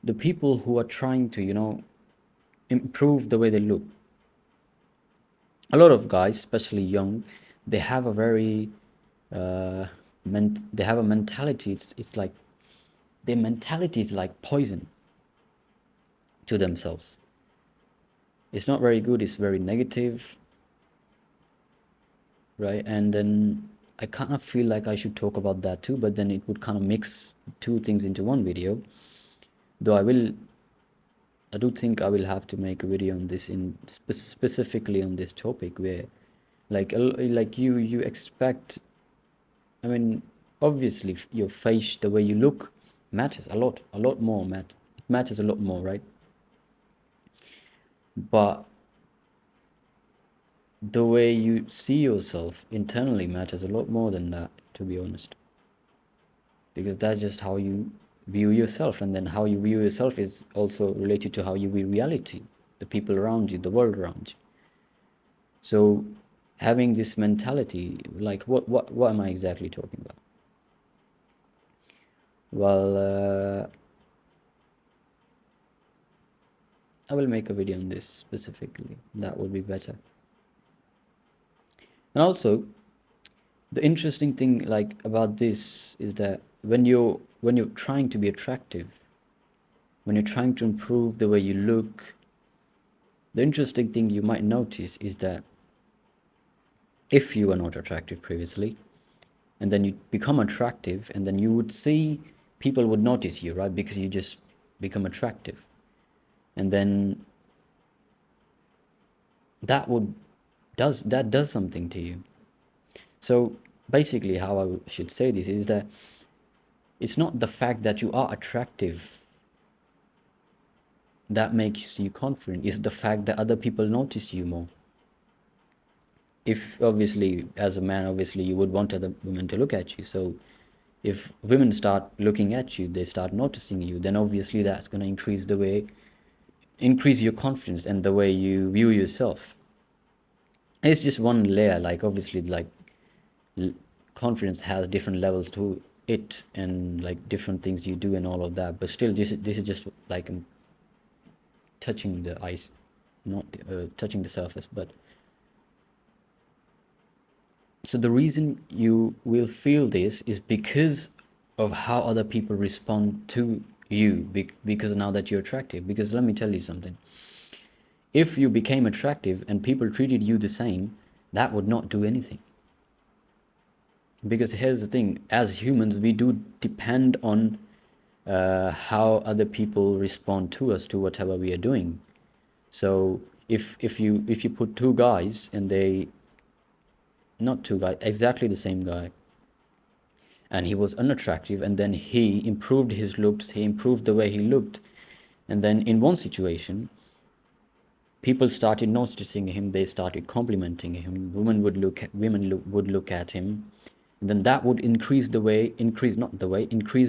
the people who are trying to, improve the way they look. A lot of guys, especially young, they have a very uh, they have a mentality. It's like their mentality is like poison to themselves. It's not very good. It's very negative, right? And then I kind of feel like I should talk about that too, but then it would kind of mix two things into one video. Though I do think I will have to make a video on this specifically on this topic where, like you expect. I mean, obviously, your face, the way you look, matters a lot more. It matters a lot more, right? But the way you see yourself internally matters a lot more than that, to be honest, because that's just how you view yourself, and then how you view yourself is also related to how you view reality, the people around you, the world around you. So, having this mentality, like what am I exactly talking about? Well, I will make a video on this specifically. That would be better. And also, the interesting thing like about this is that when you're trying to be attractive, when you're trying to improve the way you look, the interesting thing you might notice is that if you were not attractive previously, and then you become attractive, and then you would see people would notice you, right? Because you just become attractive. And then that does something to you. So basically, how I should say this is that it's not the fact that you are attractive that makes you confident. It's the fact that other people notice you more. If obviously, as a man, obviously you would want other women to look at you. So if women start looking at you, they start noticing you, then obviously that's going to increase your confidence and the way you view yourself. And it's just one layer. Like obviously, like confidence has different levels to it, and like different things you do and all of that. But still, this is just like touching the ice, not touching the surface. But so the reason you will feel this is because of how other people respond to you, because now that you're attractive. Because let me tell you something, if you became attractive and people treated you the same, that would not do anything. Because here's the thing, as humans we do depend on how other people respond to us, to whatever we are doing. So if you put two guys, and they, not two guys, exactly the same guy, and he was unattractive, and then he improved his looks, he improved the way he looked, and then in one situation people started noticing him, they started complimenting him, would look at him, and then that would increase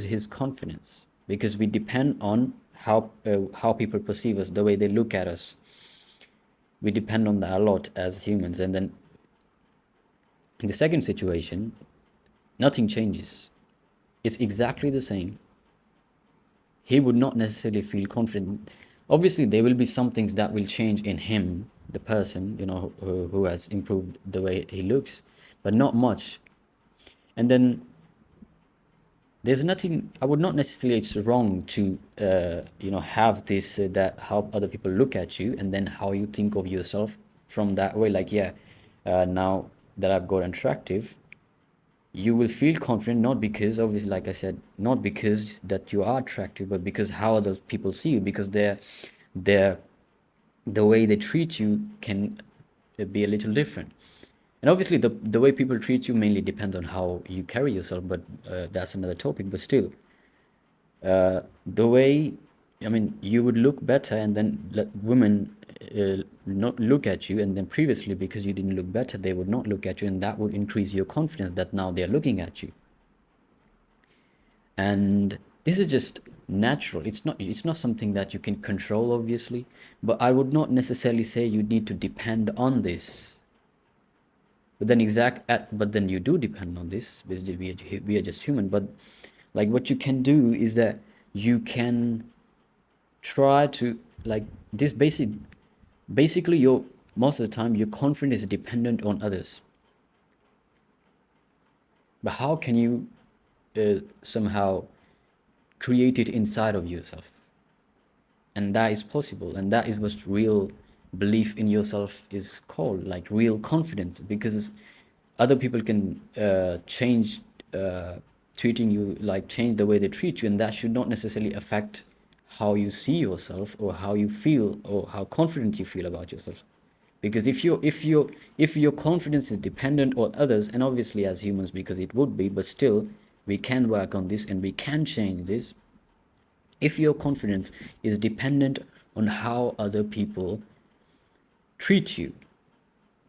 his confidence, because we depend on how people perceive us, the way they look at us. We depend on that a lot as humans. And then in the second situation, nothing changes. It's exactly the same. He would not necessarily feel confident. Obviously, there will be some things that will change in him, the person, who has improved the way he looks, but not much. And then there's nothing. I would not necessarily. It's wrong to, have this that how other people look at you, and then how you think of yourself from that way. Like, yeah, now that I've got attractive, you will feel confident, not because, obviously, like I said, not because that you are attractive, but because how other people see you, because they're the way they treat you can be a little different. And obviously the way people treat you mainly depends on how you carry yourself, but that's another topic. But still, the way, I mean, you would look better, and then let women not look at you, and then previously, because you didn't look better, they would not look at you, and that would increase your confidence that now they're looking at you. And this is just natural. It's not something that you can control, obviously, but I would not necessarily say you need to depend on this. But then you do depend on this, because we are just human. But like, what you can do is that you can try to like this basically your most of the time your confidence is dependent on others. But how can you somehow create it inside of yourself? And that is possible, and that is what real belief in yourself is called, like real confidence, because other people can change treating you, like change the way they treat you, and that should not necessarily affect how you see yourself or how you feel or how confident you feel about yourself. Because if your confidence is dependent on others, and obviously as humans because it would be, but still we can work on this and we can change this. If your confidence is dependent on how other people treat you,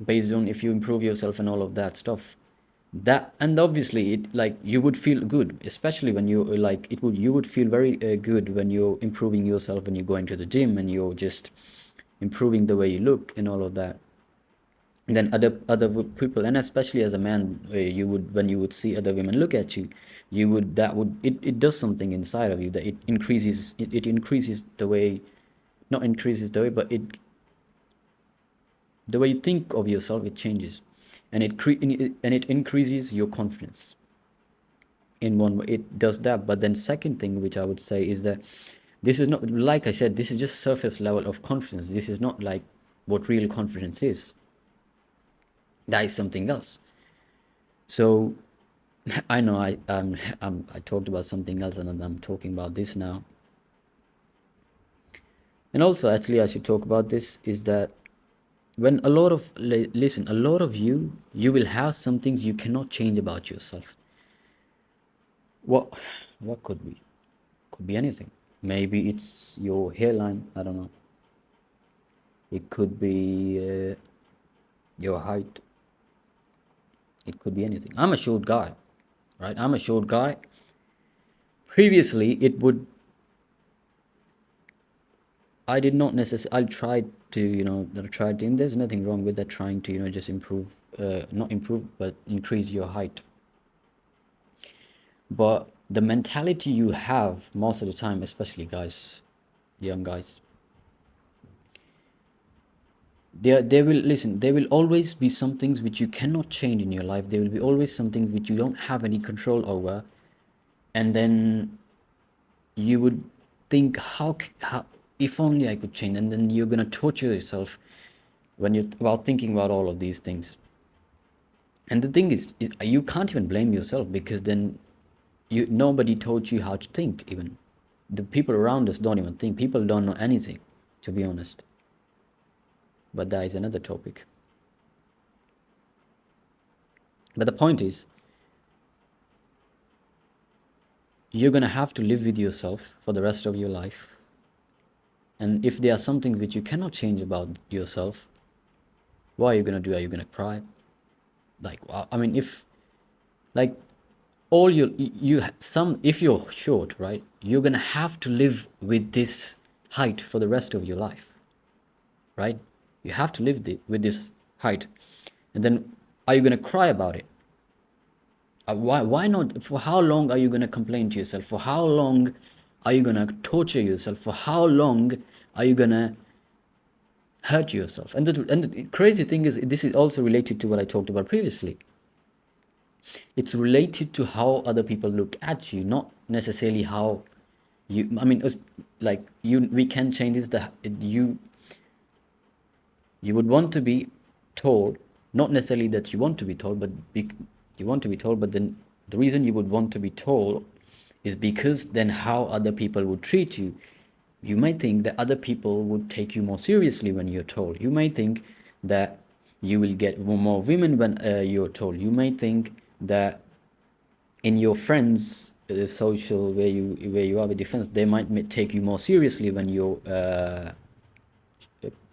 based on if you improve yourself and all of that stuff, that, and obviously it, like you would feel good, especially when you like it would, you would feel very good when you're improving yourself, when you're going to the gym and you're just improving the way you look and all of that. And then other people, and especially as a man, you would, when you would see other women look at you, you would, that would, it does something inside of you, that it increases, it increases the way, not increases the way, but it, the way you think of yourself, it changes, and and it increases your confidence in one way. It does that. But then second thing which I would say is that this is not, like I said, this is just surface level of confidence. This is not like what real confidence is. That is something else. So I know I talked about something else and I'm talking about this now. And also, actually, I should talk about this, is that when a lot of listen, a lot of you will have some things you cannot change about yourself. What what could be? Could be anything. Maybe it's your hairline. I don't know. It could be your height. It could be anything. I'm a short guy, right? I'm a short guy. Previously, it would, I did not necessarily. I tried to, tried to, and there's nothing wrong with that. Trying to, just improve, not improve, but increase your height. But the mentality you have most of the time, especially guys, young guys, there will, listen. There will always be some things which you cannot change in your life. There will be always some things which you don't have any control over, and then you would think, how, if only I could change, and then you're gonna torture yourself when you're about thinking about all of these things. And the thing is, you can't even blame yourself, because then nobody taught you how to think. Even the people around us don't even think. People don't know anything, to be honest. But that is another topic. But the point is, you're gonna have to live with yourself for the rest of your life. And if there are some things which you cannot change about yourself, what are you gonna do? Are you gonna cry? Like, I mean, if, like, all you some, if you're short, right, you're gonna have to live with this height for the rest of your life, right? You have to live with this height, and then are you gonna cry about it? Why not? For how long are you gonna complain to yourself? For how long are you gonna torture yourself? For how long are you gonna hurt yourself? And the crazy thing is, this is also related to what I talked about previously. It's related to how other people look at you, not necessarily how you, I mean, like you, we can change this, you would want to be told, not necessarily that you want to be told, but you want to be told, but then the reason you would want to be told is because then how other people would treat you. You might think that other people would take you more seriously when you're told. You might think that you will get more women when you're told. You might think that in your friends social, where you are with your friends, they might take you more seriously when you're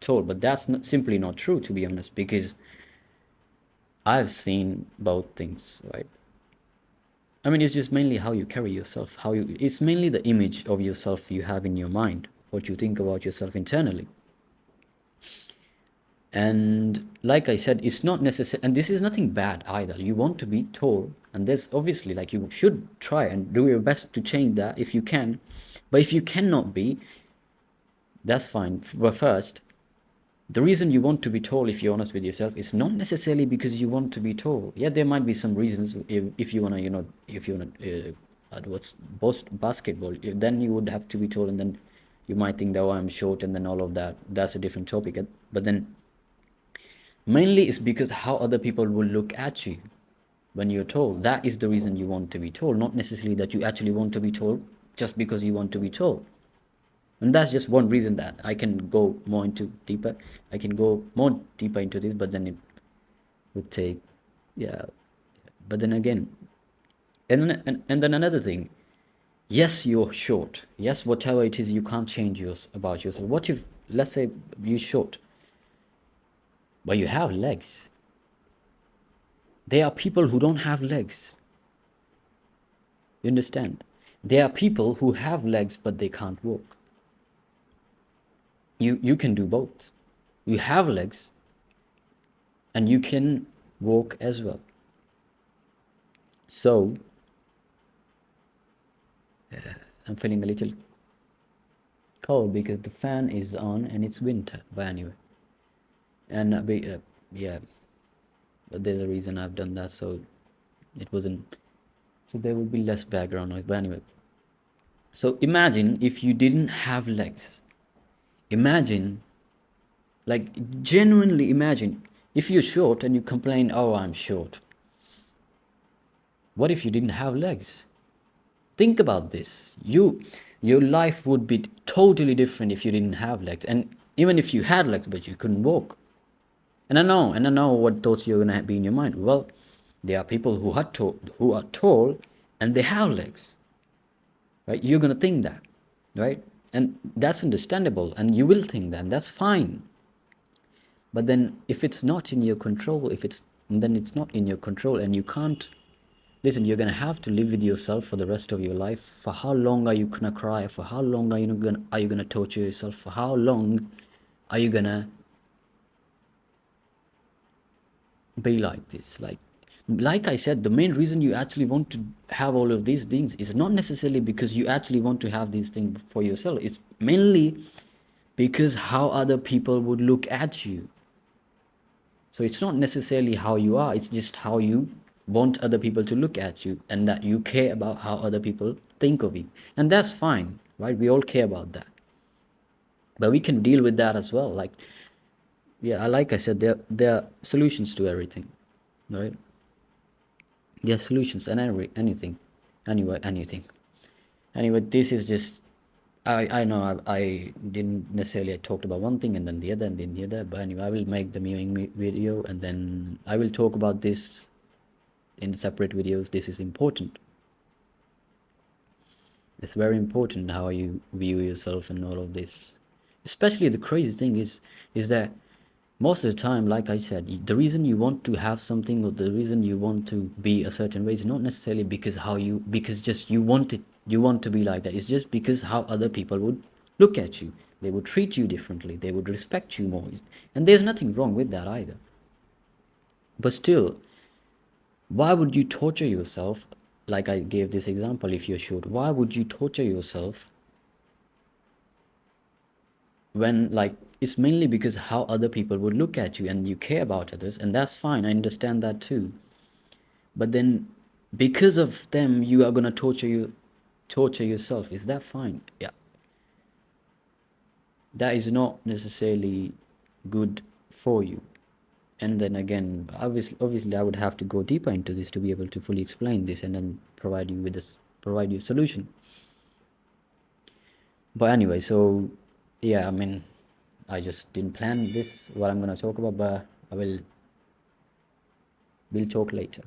told. But that's simply not true, to be honest, because I've seen both things, right? I mean, it's just mainly how you carry yourself, it's mainly the image of yourself you have in your mind, what you think about yourself internally. And like I said, it's not necessary, and this is nothing bad either. You want to be told, and there's obviously, like, you should try and do your best to change that if you can. But if you cannot be, That's fine. But first, the reason you want to be tall, if you're honest with yourself, is not necessarily because you want to be tall. Yeah, there might be some reasons. If you wanna, if you wanna, what's basketball, then you would have to be tall, and then you might think that, oh, I'm short, and then all of that. That's a different topic. But then mainly it's because how other people will look at you when you're tall. That is the reason you want to be tall, not necessarily that you actually want to be tall just because you want to be tall. And that's just one reason that I can go more into deeper. I can go more deeper into this, but then it would take, yeah. But then again, and then another thing. Yes, you're short. Yes, whatever it is, you can't change about yourself. What if, let's say, you're short, but you have legs? There are people who don't have legs. You understand? There are people who have legs, but they can't walk. You can do both. You have legs, and you can walk as well. So I'm feeling a little cold because the fan is on and it's winter. But anyway, and yeah, but there's a reason I've done that, so it wasn't. So there would be less background noise. But anyway, so imagine if you didn't have legs. Imagine, like genuinely imagine, if you're short and you complain, oh, I'm short. What if you didn't have legs? Think about this. Your life would be totally different if you didn't have legs, and even if you had legs but you couldn't walk. And I know what thoughts you're gonna be in your mind. Well, there are people who are tall and they have legs, right? You're gonna think that, right? And that's understandable, and you will think that, and that's fine. But then if it's not in your control, then it's not in your control, and you can't. Listen, you're gonna have to live with yourself for the rest of your life. For how long are you gonna cry? For how long are you gonna torture yourself? For how long are you gonna be like this? Like I said, the main reason you actually want to have all of these things is not necessarily because you actually want to have these things for yourself. It's mainly because how other people would look at you. So it's not necessarily how you are, it's just how you want other people to look at you, and that you care about how other people think of you. And that's fine, right? We all care about that. But we can deal with that as well. Like I said, there are solutions to everything, right? There are solutions and anything. Anything. Anyway, this is just, I know I didn't necessarily, I talked about one thing and then the other and then the other, but anyway, I will make the mewing video, and then I will talk about this in separate videos. This is important. It's very important how you view yourself and all of this. Especially the crazy thing is that most of the time, like I said, the reason you want to have something, or the reason you want to be a certain way, is not necessarily because just you want it, you want to be like that. It's just because how other people would look at you. They would treat you differently. They would respect you more. And there's nothing wrong with that either. But still, why would you torture yourself? Like I gave this example, if you're short, why would you torture yourself when, like, it's mainly because how other people would look at you, and you care about others, and that's fine. I understand that too. But then because of them you are going to torture yourself. Is that fine? Yeah. That is not necessarily good for you. And then again, obviously I would have to go deeper into this to be able to fully explain this, and then provide you a solution. But anyway, so yeah, I mean, I just didn't plan this, what I'm going to talk about, but we'll talk later.